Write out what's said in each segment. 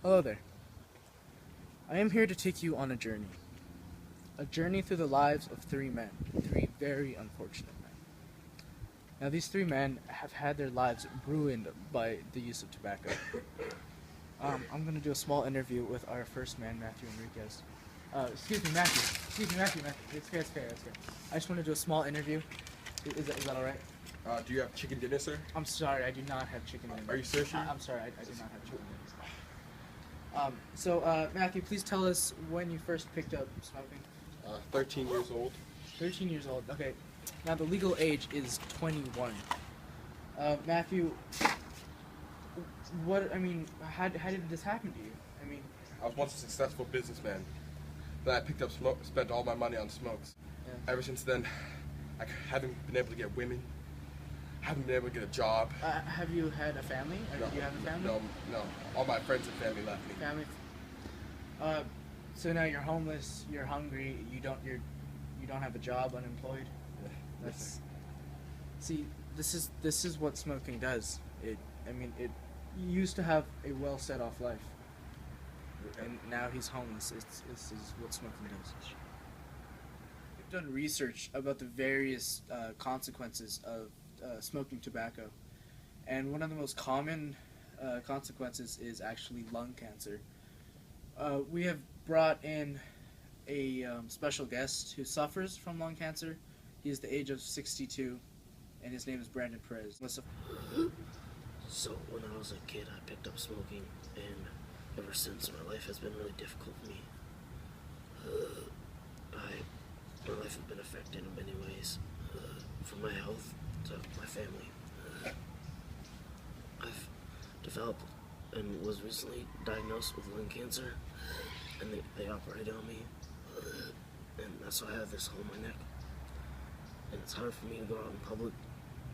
Hello there. I am here to take you on a journey. A journey through the lives of three men. Three very unfortunate men. Now, these three men have had their lives ruined by the use of tobacco. I'm going to do a small interview with our first man, Matthew Enriquez. Excuse me, Matthew. It's fair. I just want to do a small interview. Is that alright? Do you have chicken dinner, sir? I'm sorry, I do not have chicken dinner. Are you sure? I'm sorry, I do not have chicken dinner. So, Matthew, please tell us when you first picked up smoking. 13 years old. 13 years old. Okay. Now the legal age is 21. Matthew, how did this happen to you? I was once a successful businessman. Then I picked up spent all my money on smokes. Yeah. Ever since then, I haven't been able to get women. Haven't been able to get a job. Have you had a family? No, do you have a family? No. All my friends and family left me. Family. So now you're homeless. You're hungry. You don't have a job. Unemployed. Yes, See, this is what smoking does. It used to have a well set off life, and now he's homeless. This is what smoking does. We've done research about the various consequences of smoking tobacco, and one of the most common consequences is actually lung cancer. We have brought in a special guest who suffers from lung cancer. He is the age of 62, and his name is Brandon Perez. So when I was a kid, I picked up smoking, and ever since, my life has been really difficult for me. My life has been affected in many ways, from my health to my family. I've developed and was recently diagnosed with lung cancer, and they operated on me, and that's why I have this hole in my neck. And it's hard for me to go out in public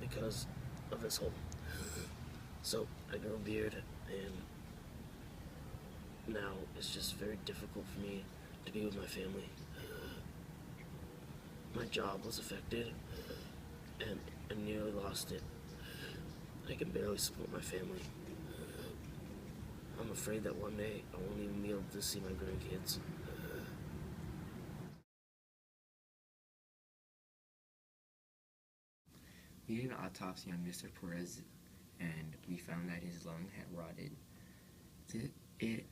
because of this hole. So I grew a beard, and now it's just very difficult for me to be with my family. My job was affected, and I nearly lost it. I can barely support my family. I'm afraid that one day I won't even be able to see my grandkids. We did an autopsy on Mr. Perez, and we found that his lung had rotted. It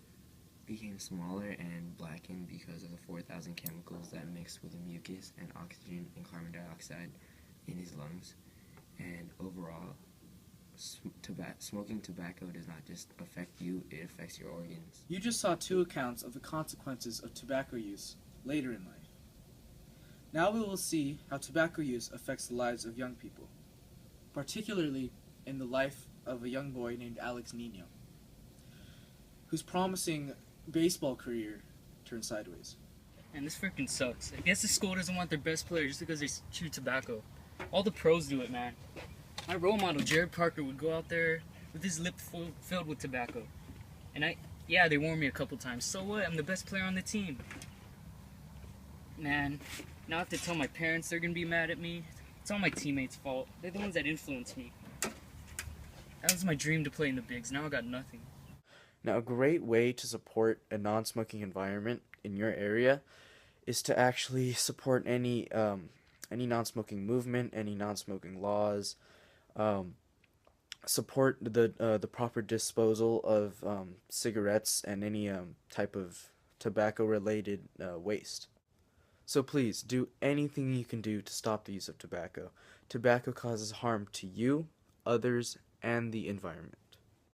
became smaller and blackened because of the 4,000 chemicals that mixed with the mucus and oxygen and carbon dioxide in his lungs. And overall, smoking tobacco does not just affect you, it affects your organs. You just saw two accounts of the consequences of tobacco use later in life. Now we will see how tobacco use affects the lives of young people, particularly in the life of a young boy named Alex Nino, whose promising baseball career turned sideways. And this freaking sucks. I guess the school doesn't want their best player just because they chew tobacco. All the pros do it, man. My role model, Jared Parker, would go out there with his lip filled with tobacco. And they warned me a couple times. So what? I'm the best player on the team. Man, now I have to tell my parents they're going to be mad at me. It's all my teammates' fault. They're the ones that influenced me. That was my dream to play in the bigs. Now I got nothing. Now, a great way to support a non-smoking environment in your area is to actually support any non-smoking movement, any non-smoking laws, support the proper disposal of cigarettes and any type of tobacco-related waste. So please, do anything you can do to stop the use of tobacco. Tobacco causes harm to you, others, and the environment.